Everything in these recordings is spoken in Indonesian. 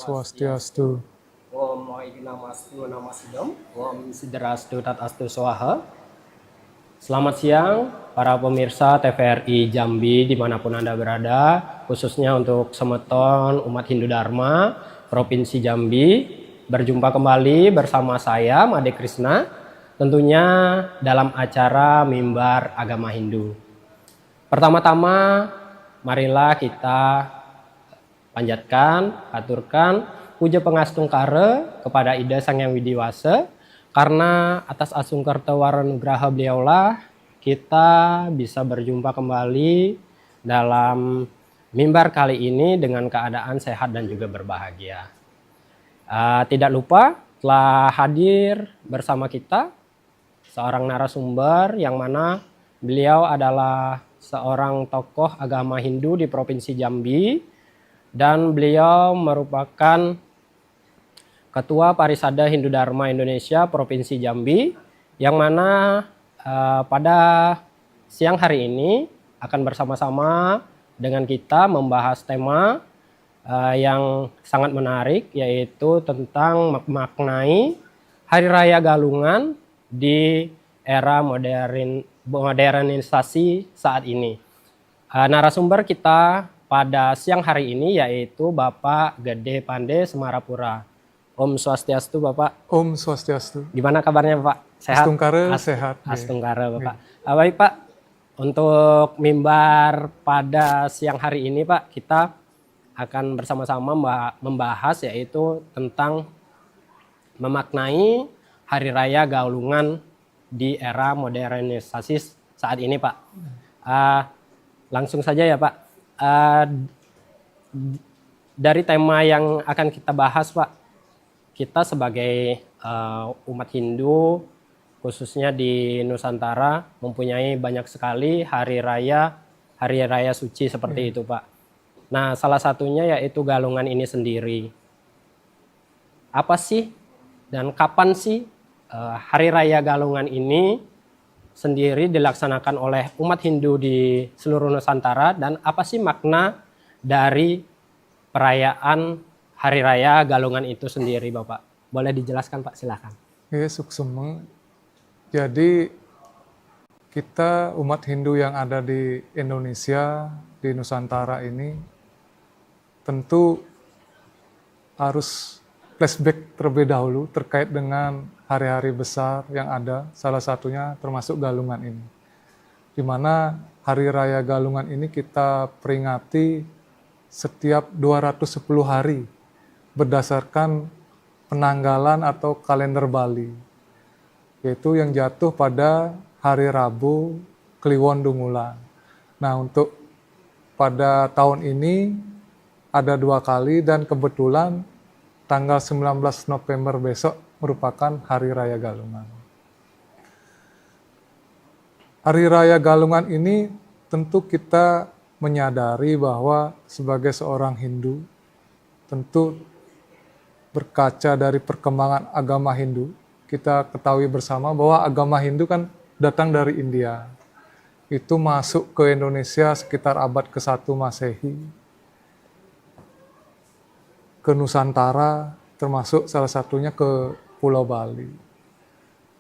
Swastiastu. Om Namastu Namasidam. Om Sidrastu Tatastu Swaha. Selamat siang para pemirsa TVRI Jambi dimanapun Anda berada, khususnya untuk semeton umat Hindu Dharma Provinsi Jambi. Berjumpa kembali bersama saya Made Krishna, tentunya dalam acara Mimbar Agama Hindu. Pertama-tama marilah kita panjatkan, aturkan puja pengastungkara kepada Ida Sang Hyang Widiwasa, karena atas asungkerta waranugraha beliaulah kita bisa berjumpa kembali dalam mimbar kali ini dengan keadaan sehat dan juga berbahagia. Tidak lupa telah hadir bersama kita seorang narasumber yang mana beliau adalah seorang tokoh agama Hindu di Provinsi Jambi, dan beliau merupakan Ketua Parisada Hindu Dharma Indonesia Provinsi Jambi, yang mana pada siang hari ini akan bersama-sama dengan kita membahas tema yang sangat menarik, yaitu tentang memaknai Hari Raya Galungan di era modernisasi saat ini. Narasumber kita pada siang hari ini yaitu Bapak Gede Pande Semarapura. Om Swastiastu Bapak. Om Swastiastu. Gimana kabarnya Bapak? Sehat? Astungkara sehat. Astungkara Bapak. Baik Pak, untuk mimbar pada siang hari ini Pak, kita akan bersama-sama membahas yaitu tentang memaknai Hari Raya Galungan di era modernisasi saat ini Pak. Langsung saja ya Pak. Dari tema yang akan kita bahas Pak, kita sebagai umat Hindu khususnya di Nusantara mempunyai banyak sekali hari raya suci seperti itu Pak. Nah, salah satunya yaitu Galungan ini sendiri. Apa sih dan kapan sih Hari Raya Galungan ini sendiri dilaksanakan oleh umat Hindu di seluruh Nusantara, dan apa sih makna dari perayaan Hari Raya Galungan itu sendiri Bapak? Boleh dijelaskan Pak, silakan. Suksema. Jadi kita umat Hindu yang ada di Indonesia, di Nusantara ini tentu harus flashback terlebih dahulu terkait dengan hari-hari besar yang ada, salah satunya termasuk Galungan ini. Di mana Hari Raya Galungan ini kita peringati setiap 210 hari berdasarkan penanggalan atau kalender Bali, yaitu yang jatuh pada hari Rabu Kliwon Dungulan. Nah, untuk pada tahun ini ada 2 kali, dan kebetulan tanggal 19 November besok merupakan Hari Raya Galungan. Hari Raya Galungan ini tentu kita menyadari bahwa sebagai seorang Hindu, tentu berkaca dari perkembangan agama Hindu, kita ketahui bersama bahwa agama Hindu kan datang dari India. Itu masuk ke Indonesia sekitar abad ke-1 Masehi, ke Nusantara, termasuk salah satunya ke Pulau Bali.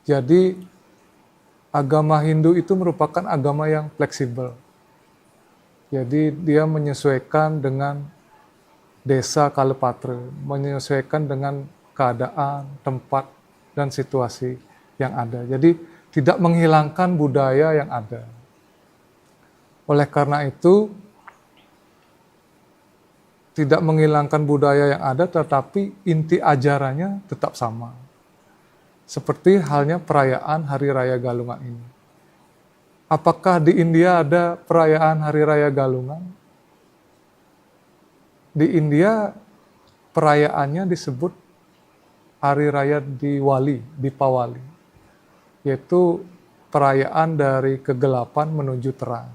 Jadi agama Hindu itu merupakan agama yang fleksibel. Jadi dia menyesuaikan dengan desa Kalepatra, menyesuaikan dengan keadaan, tempat, dan situasi yang ada. Jadi tidak menghilangkan budaya yang ada. Oleh karena itu, tidak menghilangkan budaya yang ada, tetapi inti ajarannya tetap sama. Seperti halnya perayaan Hari Raya Galungan ini. Apakah di India ada perayaan Hari Raya Galungan? Di India perayaannya disebut Hari Raya Dipawali, yaitu perayaan dari kegelapan menuju terang.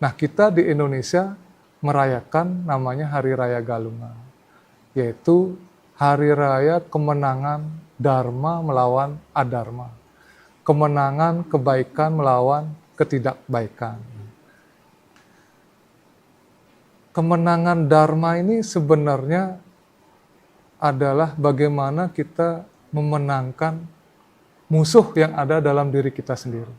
Nah, kita di Indonesia merayakan namanya Hari Raya Galungan, yaitu Hari Raya kemenangan Dharma melawan Adharma, kemenangan kebaikan melawan ketidakbaikan. Kemenangan Dharma ini sebenarnya adalah bagaimana kita memenangkan musuh yang ada dalam diri kita sendiri.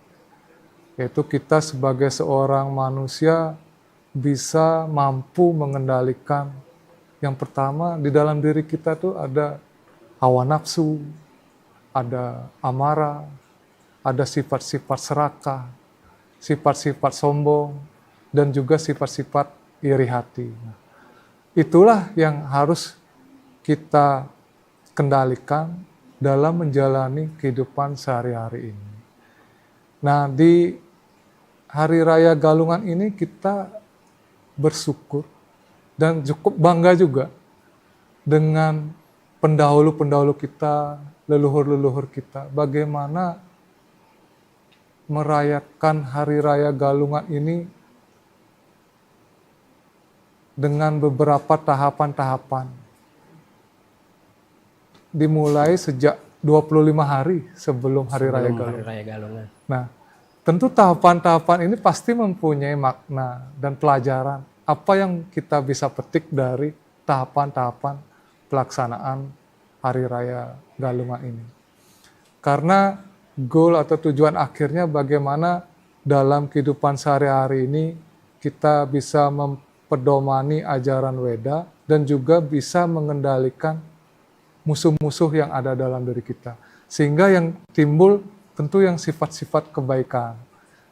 Yaitu kita sebagai seorang manusia bisa mampu mengendalikan. Yang pertama, di dalam diri kita tuh ada hawa nafsu, ada amarah, ada sifat-sifat serakah, sifat-sifat sombong, dan juga sifat-sifat iri hati. Itulah yang harus kita kendalikan dalam menjalani kehidupan sehari-hari ini. Nah, di Hari Raya Galungan ini kita bersyukur dan cukup bangga juga dengan pendahulu-pendahulu kita, leluhur-leluhur kita, bagaimana merayakan Hari Raya Galungan ini dengan beberapa tahapan-tahapan. Dimulai sejak 25 hari sebelum Hari Raya Galungan. Hari Raya Galungan. Nah, tentu tahapan-tahapan ini pasti mempunyai makna dan pelajaran. Apa yang kita bisa petik dari tahapan-tahapan pelaksanaan Hari Raya Galungan ini. Karena goal atau tujuan akhirnya bagaimana dalam kehidupan sehari-hari ini kita bisa mempedomani ajaran Weda dan juga bisa mengendalikan musuh-musuh yang ada dalam diri kita. Sehingga yang timbul tentu yang sifat-sifat kebaikan.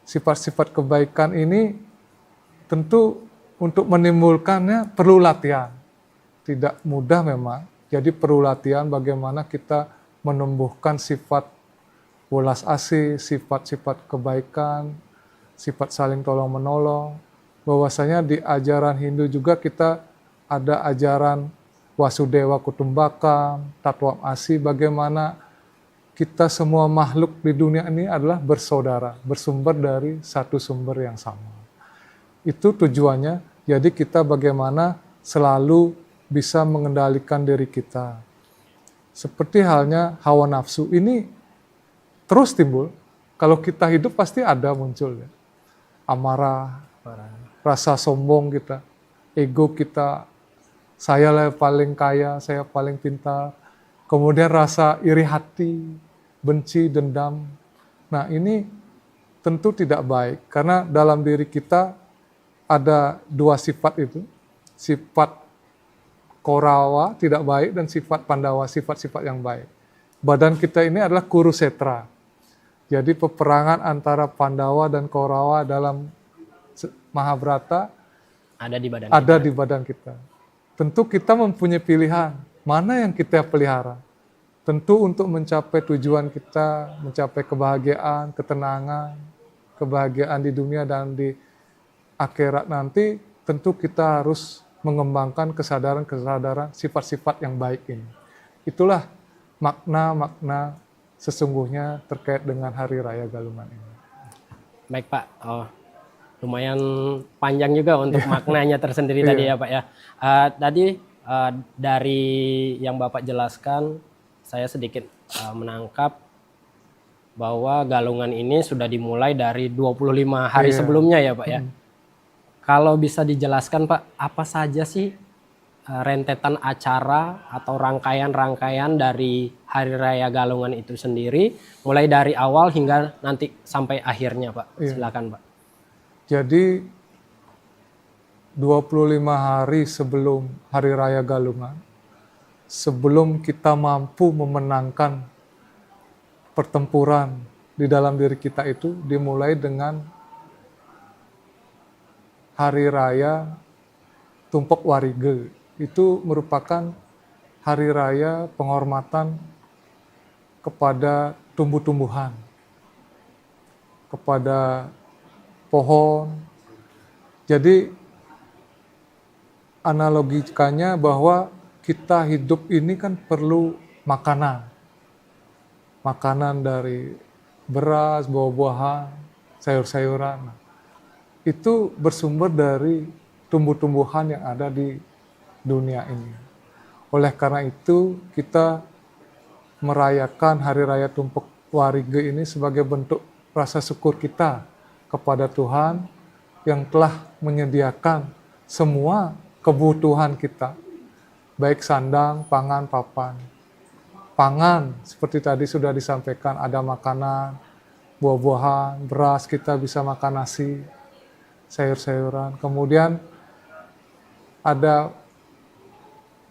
Sifat-sifat kebaikan ini tentu untuk menimbulkannya perlu latihan. Tidak mudah memang, jadi perlu latihan bagaimana kita menumbuhkan sifat welas asih, sifat-sifat kebaikan, sifat saling tolong-menolong. Bahwasanya di ajaran Hindu juga kita ada ajaran Wasudewa Kutumbakam, Tatwam Asi, bagaimana kita semua makhluk di dunia ini adalah bersaudara, bersumber dari satu sumber yang sama. Itu tujuannya, jadi kita bagaimana selalu bisa mengendalikan diri kita. Seperti halnya hawa nafsu, ini terus timbul, kalau kita hidup pasti ada muncul ya. Amarah, rasa sombong kita, ego kita, saya lah paling kaya, saya paling pintar. Kemudian rasa iri hati, benci, dendam. Nah ini tentu tidak baik. Karena dalam diri kita ada dua sifat itu. Sifat Korawa tidak baik dan sifat Pandawa, sifat-sifat yang baik. Badan kita ini adalah Kurusetra. Jadi peperangan antara Pandawa dan Korawa dalam Mahabharata ada di badan kita. Tentu kita mempunyai pilihan, mana yang kita pelihara. Tentu untuk mencapai tujuan kita, mencapai kebahagiaan, ketenangan, kebahagiaan di dunia dan di akhirat nanti, tentu kita harus mengembangkan kesadaran-kesadaran sifat-sifat yang baik ini. Itulah makna-makna sesungguhnya terkait dengan Hari Raya Galungan ini. Baik Pak, lumayan panjang juga untuk maknanya tersendiri tadi ya Pak ya. Tadi dari yang Bapak jelaskan, saya sedikit menangkap bahwa Galungan ini sudah dimulai dari 25 hari sebelumnya ya Pak ya. Kalau bisa dijelaskan Pak, apa saja sih rentetan acara atau rangkaian-rangkaian dari Hari Raya Galungan itu sendiri, mulai dari awal hingga nanti sampai akhirnya Pak. Silakan Pak. Jadi 25 hari sebelum Hari Raya Galungan, sebelum kita mampu memenangkan pertempuran di dalam diri kita itu dimulai dengan Hari Raya Tumpek Warige. Itu merupakan hari raya penghormatan kepada tumbuh-tumbuhan, kepada pohon. Jadi analogikanya bahwa kita hidup ini kan perlu makanan. Makanan dari beras, buah-buahan, sayur-sayuran. Itu bersumber dari tumbuh-tumbuhan yang ada di dunia ini. Oleh karena itu kita merayakan Hari Raya Tumpek Warige ini sebagai bentuk rasa syukur kita kepada Tuhan yang telah menyediakan semua kebutuhan kita, baik sandang, pangan, papan. Pangan, seperti tadi sudah disampaikan, ada makanan, buah-buahan, beras, kita bisa makan nasi, sayur-sayuran. Kemudian ada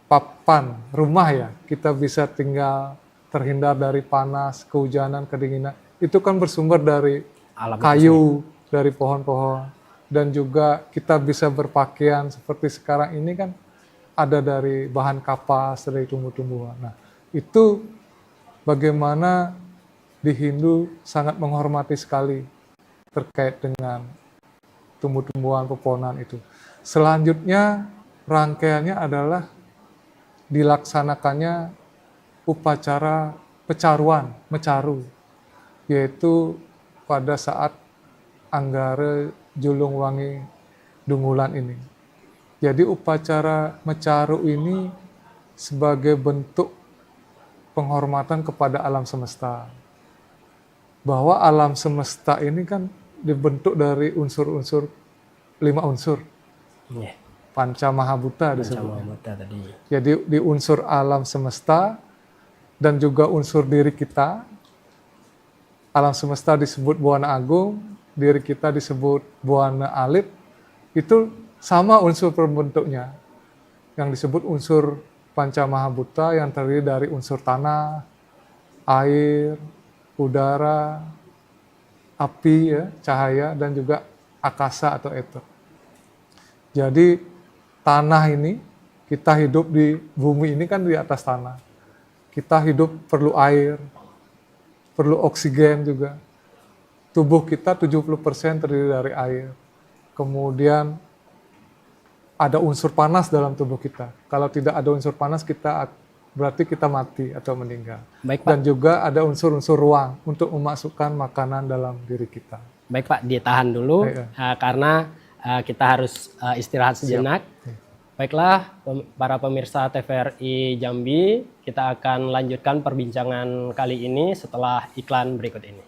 papan, rumah ya, kita bisa tinggal terhindar dari panas, kehujanan, kedinginan. Itu kan bersumber dari Alam itu sendiri. kayu, dari pohon-pohon. Dan juga kita bisa berpakaian seperti sekarang ini kan ada dari bahan kapas, dari tumbuh-tumbuhan. Nah, itu bagaimana di Hindu sangat menghormati sekali terkait dengan tumbuh-tumbuhan, pepohonan itu. Selanjutnya rangkaiannya adalah dilaksanakannya upacara pecaruan, mecaru, yaitu pada saat Anggara Julung Wangi Dungulan ini. Jadi upacara mecaru ini sebagai bentuk penghormatan kepada alam semesta. Bahwa alam semesta ini kan dibentuk dari unsur-unsur, 5 unsur. Iya, Panca Mahabhuta disebutnya. Pancamuta tadi. Jadi di unsur alam semesta dan juga unsur diri kita. Alam semesta disebut Buana Agung, diri kita disebut Buana Alit. Itu sama unsur perbentuknya. Yang disebut unsur Panca Mahabhuta yang terdiri dari unsur tanah, air, udara, api, ya, cahaya, dan juga akasa atau ether. Jadi tanah ini, kita hidup di bumi ini kan di atas tanah. Kita hidup perlu air, perlu oksigen juga. Tubuh kita 70% terdiri dari air. Kemudian ada unsur panas dalam tubuh kita. Kalau tidak ada unsur panas, berarti kita mati atau meninggal. Baik, Pak. Dan juga ada unsur-unsur ruang untuk memasukkan makanan dalam diri kita. Baik, Pak, ditahan dulu Baik, karena kita harus istirahat sejenak. Baiklah, para pemirsa TVRI Jambi, kita akan lanjutkan perbincangan kali ini setelah iklan berikut ini.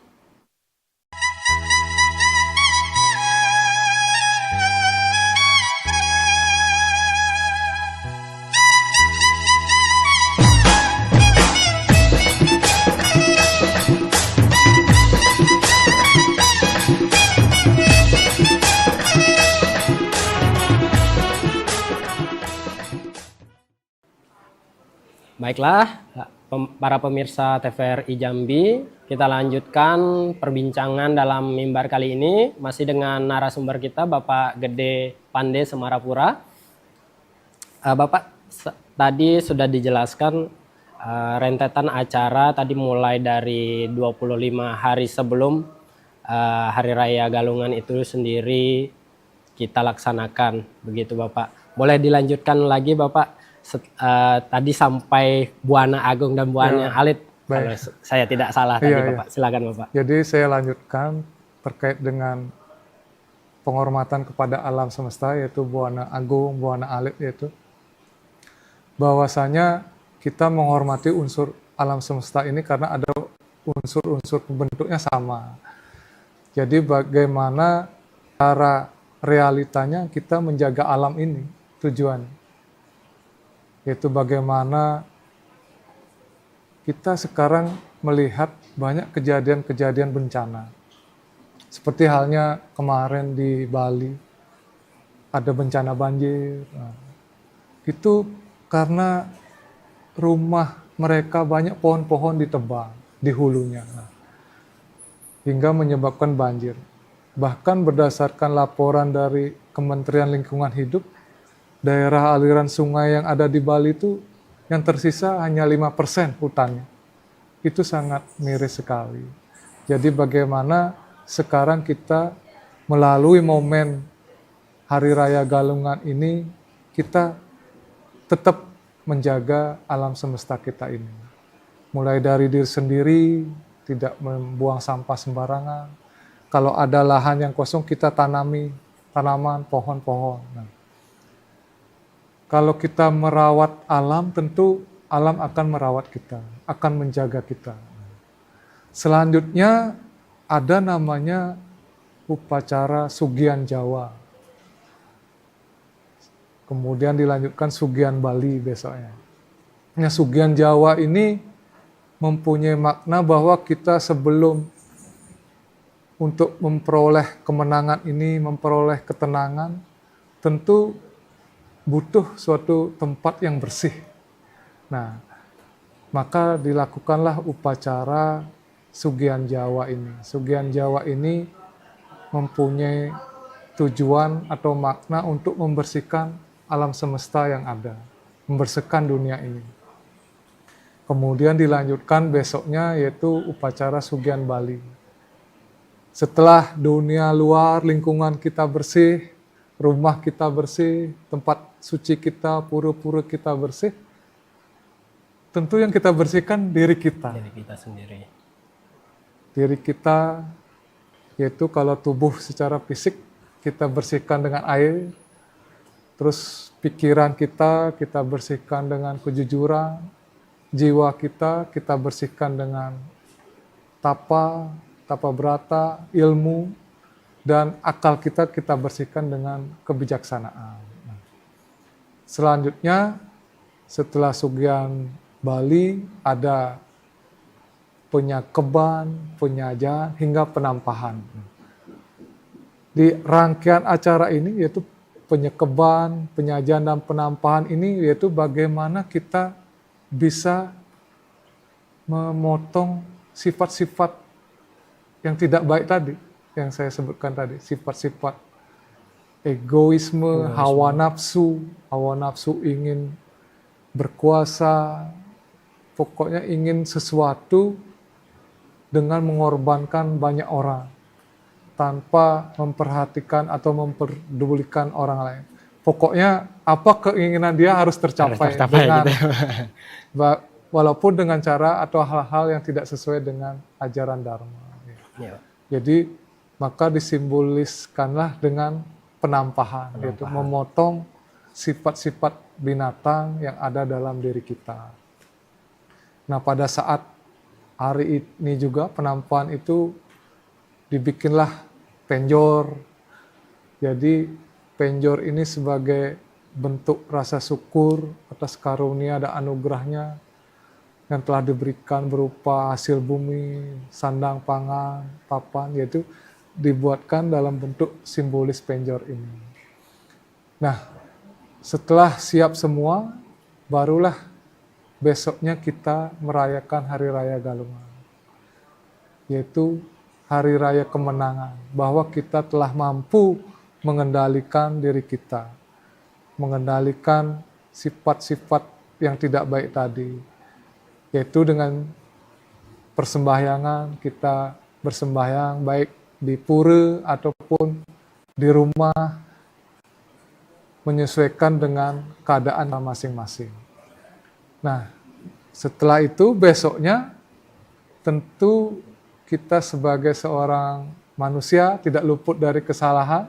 Baiklah, para pemirsa TVRI Jambi, kita lanjutkan perbincangan dalam mimbar kali ini masih dengan narasumber kita Bapak Gede Pande Semarapura. Bapak tadi sudah dijelaskan rentetan acara tadi mulai dari 25 hari sebelum Hari Raya Galungan itu sendiri kita laksanakan, begitu Bapak. Boleh dilanjutkan lagi Bapak? Tadi sampai Buana Agung dan Buana Alit, kalau saya tidak salah tadi Bapak. Silakan Bapak. Jadi saya lanjutkan terkait dengan penghormatan kepada alam semesta, yaitu Buana Agung, Buana Alit, yaitu bahwasanya kita menghormati unsur alam semesta ini karena ada unsur-unsur bentuknya sama. Jadi bagaimana cara realitanya kita menjaga alam ini, tujuan yaitu bagaimana kita sekarang melihat banyak kejadian-kejadian bencana. Seperti halnya kemarin di Bali, ada bencana banjir. Nah, itu karena rumah mereka banyak pohon-pohon ditebang di hulunya. Nah, hingga menyebabkan banjir. Bahkan berdasarkan laporan dari Kementerian Lingkungan Hidup, daerah aliran sungai yang ada di Bali itu yang tersisa hanya 5% hutannya. Itu sangat miris sekali. Jadi bagaimana sekarang kita melalui momen Hari Raya Galungan ini, kita tetap menjaga alam semesta kita ini. Mulai dari diri sendiri, tidak membuang sampah sembarangan. Kalau ada lahan yang kosong, kita tanami tanaman, pohon-pohon. Nah, kalau kita merawat alam, tentu alam akan merawat kita, akan menjaga kita. Selanjutnya ada namanya upacara Sugian Jawa. kemudian dilanjutkan Sugihan Bali besoknya. Nah, Sugihan Jawa ini mempunyai makna bahwa kita sebelum untuk memperoleh kemenangan ini, memperoleh ketenangan, tentu butuh suatu tempat yang bersih. Nah, maka dilakukanlah upacara Sugihan Jawa ini. Sugihan Jawa ini mempunyai tujuan atau makna untuk membersihkan alam semesta yang ada, membersihkan dunia ini. Kemudian dilanjutkan besoknya yaitu upacara Sugihan Bali. Setelah dunia luar, lingkungan kita bersih, rumah kita bersih, tempat suci kita, pura-pura kita bersih, tentu yang kita bersihkan diri kita. Diri kita sendiri. Diri kita, yaitu kalau tubuh secara fisik kita bersihkan dengan air, terus pikiran kita bersihkan dengan kejujuran, jiwa kita bersihkan dengan tapa brata, ilmu, dan akal kita bersihkan dengan kebijaksanaan. Selanjutnya, setelah Sugihan Bali, ada penyakeban, penyajian, hingga penampahan. Di rangkaian acara ini, yaitu penyakeban, penyajian, dan penampahan ini, yaitu bagaimana kita bisa memotong sifat-sifat yang tidak baik tadi, yang saya sebutkan tadi, sifat-sifat egoisme, hawa nafsu ingin berkuasa, pokoknya ingin sesuatu dengan mengorbankan banyak orang, tanpa memperhatikan atau memperdulikan orang lain. Pokoknya apa keinginan dia harus tercapai dengan gitu. walaupun dengan cara atau hal-hal yang tidak sesuai dengan ajaran Dharma. Ya. Jadi maka disimboliskanlah dengan penampahan, yaitu memotong sifat-sifat binatang yang ada dalam diri kita. Nah, pada saat hari ini juga penampahan itu dibikinlah penjor. Jadi penjor ini sebagai bentuk rasa syukur atas karunia dan anugerahnya yang telah diberikan berupa hasil bumi, sandang pangan, papan, yaitu dibuatkan dalam bentuk simbolis penjor ini. Nah, setelah siap semua, barulah besoknya kita merayakan Hari Raya Galungan, yaitu Hari Raya Kemenangan, bahwa kita telah mampu mengendalikan diri kita, mengendalikan sifat-sifat yang tidak baik tadi, yaitu dengan persembahyangan, kita bersembahyang baik di pura ataupun di rumah, menyesuaikan dengan keadaan masing-masing. Nah, setelah itu besoknya tentu kita sebagai seorang manusia tidak luput dari kesalahan.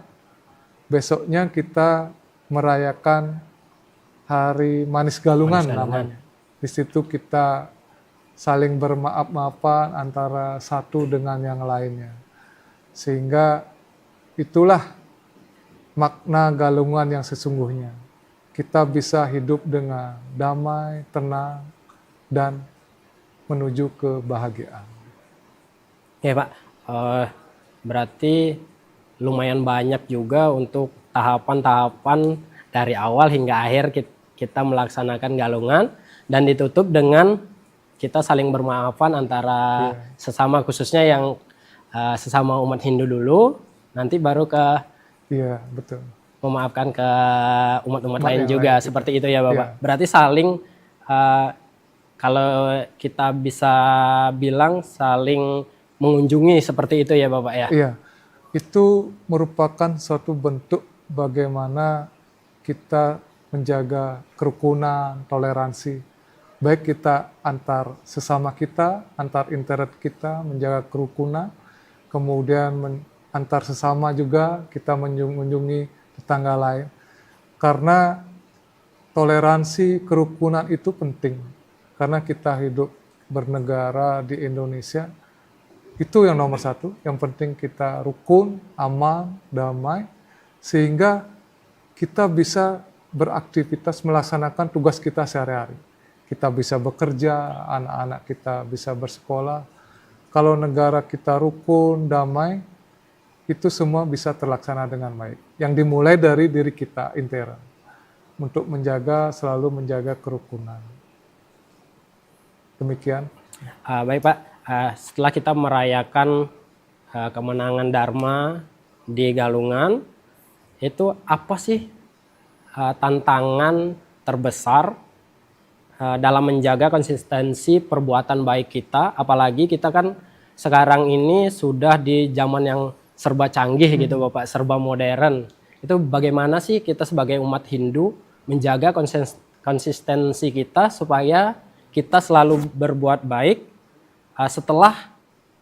Besoknya kita merayakan Hari Manis Galungan namanya. Di situ kita saling bermaaf-maafan antara satu dengan yang lainnya. Sehingga itulah makna galungan yang sesungguhnya. Kita bisa hidup dengan damai, tenang, dan menuju kebahagiaan. Ya Pak, berarti lumayan banyak juga untuk tahapan-tahapan dari awal hingga akhir kita melaksanakan galungan. Dan ditutup dengan kita saling bermaafan antara sesama, khususnya yang sesama umat Hindu dulu, nanti baru ke betul. Memaafkan ke umat-umat lain juga, seperti itu ya Bapak. Berarti saling, kalau kita bisa bilang saling mengunjungi seperti itu ya Bapak ya? Iya, itu merupakan suatu bentuk bagaimana kita menjaga kerukunan, toleransi. Baik kita antar sesama kita, antar internet kita, menjaga kerukunan, kemudian antar sesama juga kita mengunjungi tetangga lain. Karena toleransi, kerukunan itu penting. Karena kita hidup bernegara di Indonesia, itu yang nomor satu. Yang penting kita rukun, aman, damai, sehingga kita bisa beraktivitas melaksanakan tugas kita sehari-hari. Kita bisa bekerja, anak-anak kita bisa bersekolah. Kalau negara kita rukun, damai, itu semua bisa terlaksana dengan baik. Yang dimulai dari diri kita intern untuk selalu menjaga kerukunan. Demikian. Baik Pak, setelah kita merayakan kemenangan Dharma di Galungan, itu apa sih tantangan terbesar dalam menjaga konsistensi perbuatan baik kita, apalagi kita kan sekarang ini sudah di zaman yang serba canggih gitu Bapak, serba modern. Itu bagaimana sih kita sebagai umat Hindu menjaga konsistensi kita supaya kita selalu berbuat baik setelah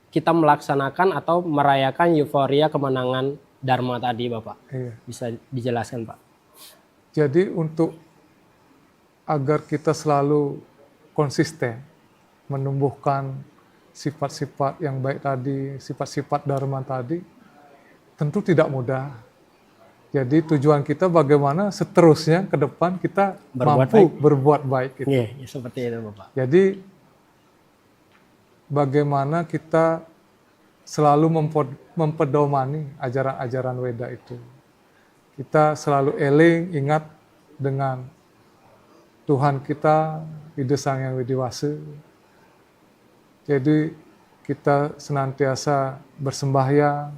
kita melaksanakan atau merayakan euforia kemenangan Dharma tadi Bapak. Iya. Bisa dijelaskan Pak? Jadi agar kita selalu konsisten menumbuhkan sifat-sifat yang baik tadi, sifat-sifat Dharma tadi, tentu tidak mudah. Jadi tujuan kita bagaimana seterusnya ke depan kita berbuat baik. Gitu. Iya, seperti itu Bapak. Jadi bagaimana kita selalu mempedomani ajaran-ajaran Weda itu. Kita selalu ingat dengan Tuhan kita, Ida Sang Yang Widiwasa. Jadi kita senantiasa bersembahyang,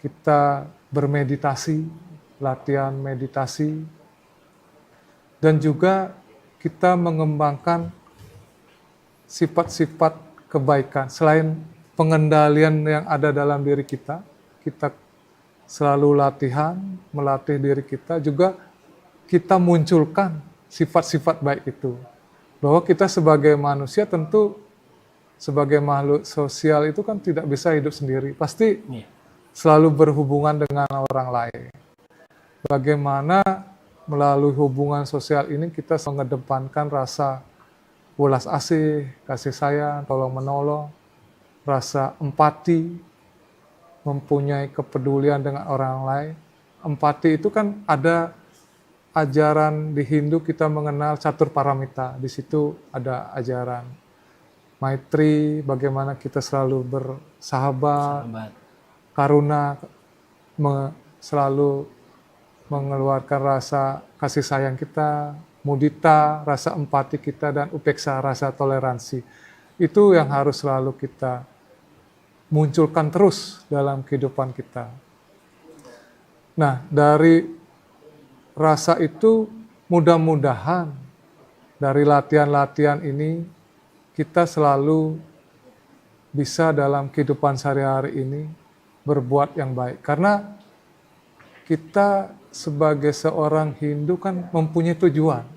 kita bermeditasi, latihan meditasi, dan juga kita mengembangkan sifat-sifat kebaikan. Selain pengendalian yang ada dalam diri kita selalu melatih diri kita, juga kita munculkan sifat-sifat baik itu. Bahwa kita sebagai manusia tentu sebagai makhluk sosial itu kan tidak bisa hidup sendiri. Pasti selalu berhubungan dengan orang lain. Bagaimana melalui hubungan sosial ini kita mengedepankan rasa welas asih, kasih sayang, tolong menolong, rasa empati, mempunyai kepedulian dengan orang lain. Empati itu kan ada ajaran di Hindu, kita mengenal catur paramita. Di situ ada ajaran maitri, bagaimana kita selalu bersahabat, karuna, selalu mengeluarkan rasa kasih sayang kita, mudita, rasa empati kita, dan upeksa, rasa toleransi. Itu yang harus selalu kita munculkan terus dalam kehidupan kita. Nah, dari rasa itu mudah-mudahan dari latihan-latihan ini kita selalu bisa dalam kehidupan sehari-hari ini berbuat yang baik. Karena kita sebagai seorang Hindu kan mempunyai tujuan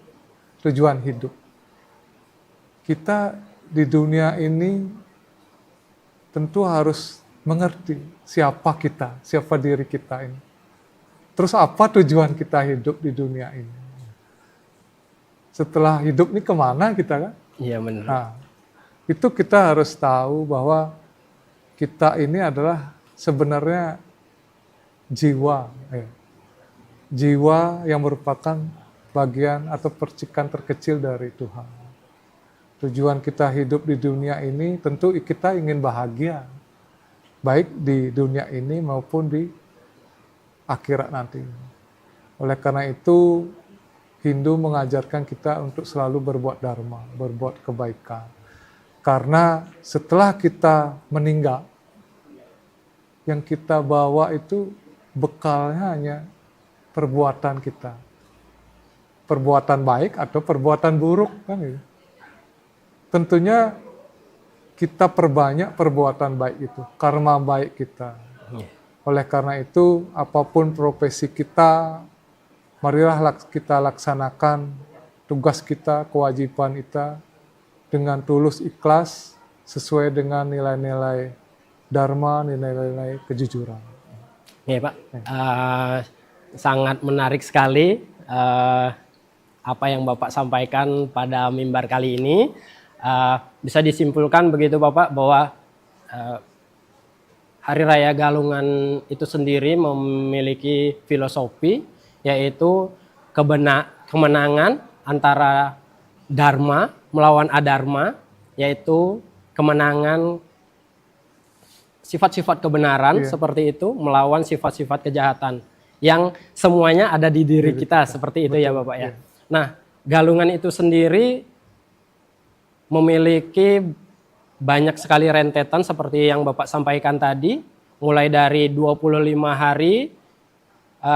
hidup. Kita di dunia ini tentu harus mengerti siapa kita, siapa diri kita ini. Terus apa tujuan kita hidup di dunia ini? Setelah hidup ini kemana kita kan? Iya benar. Nah, itu kita harus tahu bahwa kita ini adalah sebenarnya jiwa. Jiwa yang merupakan bagian atau percikan terkecil dari Tuhan. Tujuan kita hidup di dunia ini tentu kita ingin bahagia. Baik di dunia ini maupun di akhirat nanti. Oleh karena itu, Hindu mengajarkan kita untuk selalu berbuat dharma, berbuat kebaikan. Karena setelah kita meninggal, yang kita bawa itu bekalnya hanya perbuatan kita. Perbuatan baik atau perbuatan buruk, kan gitu. Tentunya kita perbanyak perbuatan baik itu, karma baik kita. Oleh karena itu, apapun profesi kita, marilah kita laksanakan tugas kita, kewajiban kita dengan tulus ikhlas, sesuai dengan nilai-nilai dharma, nilai-nilai kejujuran. Ya Pak, sangat menarik sekali apa yang Bapak sampaikan pada mimbar kali ini. Bisa disimpulkan begitu Bapak bahwa Hari Raya Galungan itu sendiri memiliki filosofi, yaitu kemenangan antara Dharma melawan Adharma, yaitu kemenangan sifat-sifat kebenaran seperti itu melawan sifat-sifat kejahatan yang semuanya ada di diri kita seperti itu. Betul, ya Bapak ya. Nah, galungan itu sendiri memiliki banyak sekali rentetan seperti yang Bapak sampaikan tadi, mulai dari 25 hari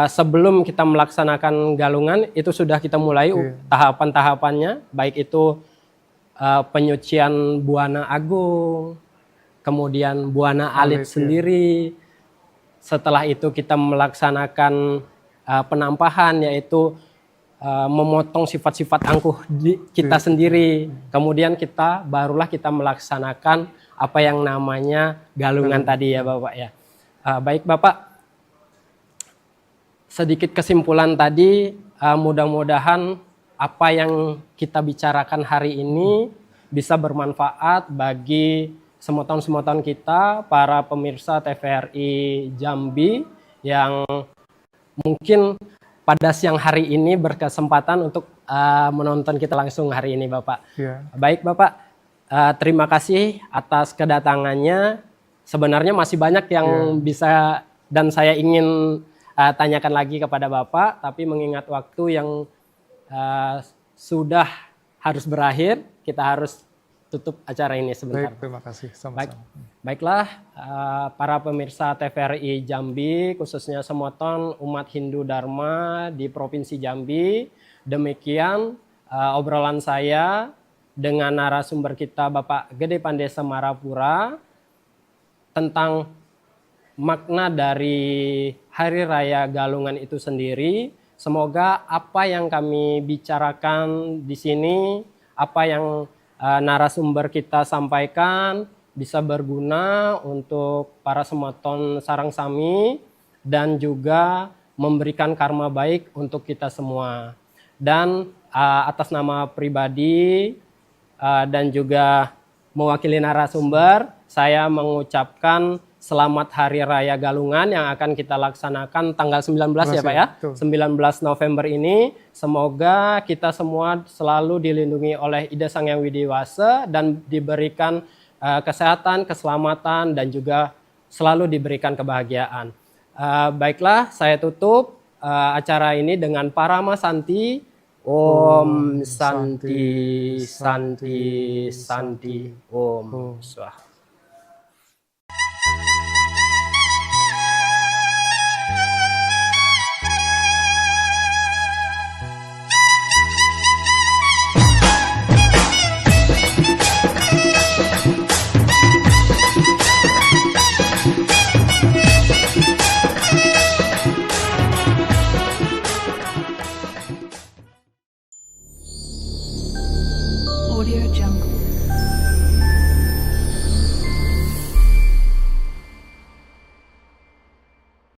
sebelum kita melaksanakan galungan itu sudah kita mulai tahapan-tahapannya, baik itu penyucian buana agung, kemudian buana alit sendiri. Setelah itu kita melaksanakan penampahan, yaitu memotong sifat-sifat angkuh kita sendiri. Kemudian barulah kita melaksanakan apa yang namanya galungan tadi ya Bapak ya. Baik Bapak, sedikit kesimpulan tadi, mudah-mudahan apa yang kita bicarakan hari ini bisa bermanfaat bagi semoton-semoton kita, para pemirsa TVRI Jambi yang mungkin pada siang hari ini berkesempatan untuk menonton kita langsung hari ini Bapak. Baik Bapak, terima kasih atas kedatangannya. Sebenarnya masih banyak yang bisa dan saya ingin tanyakan lagi kepada Bapak, tapi mengingat waktu yang sudah harus berakhir, kita harus tutup acara ini sebentar. Baik, terima kasih. Sama-sama. Baiklah, para pemirsa TVRI Jambi, khususnya semoton umat Hindu Dharma di Provinsi Jambi, demikian obrolan saya dengan narasumber kita Bapak Gede Pandesa Marapura tentang makna dari Hari Raya Galungan itu sendiri. Semoga apa yang kami bicarakan di sini, apa yang narasumber kita sampaikan bisa berguna untuk para semoton sarang sami dan juga memberikan karma baik untuk kita semua. Dan atas nama pribadi dan juga mewakili narasumber, saya mengucapkan selamat Hari Raya Galungan yang akan kita laksanakan tanggal 19 ya Pak ya. 19 November ini. Semoga kita semua selalu dilindungi oleh Ida Sang Hyang Widiwasa dan diberikan kesehatan, keselamatan dan juga selalu diberikan kebahagiaan. Baiklah, saya tutup acara ini dengan Parama Santi. Om Santi, Santi, Santi, Om Swaha.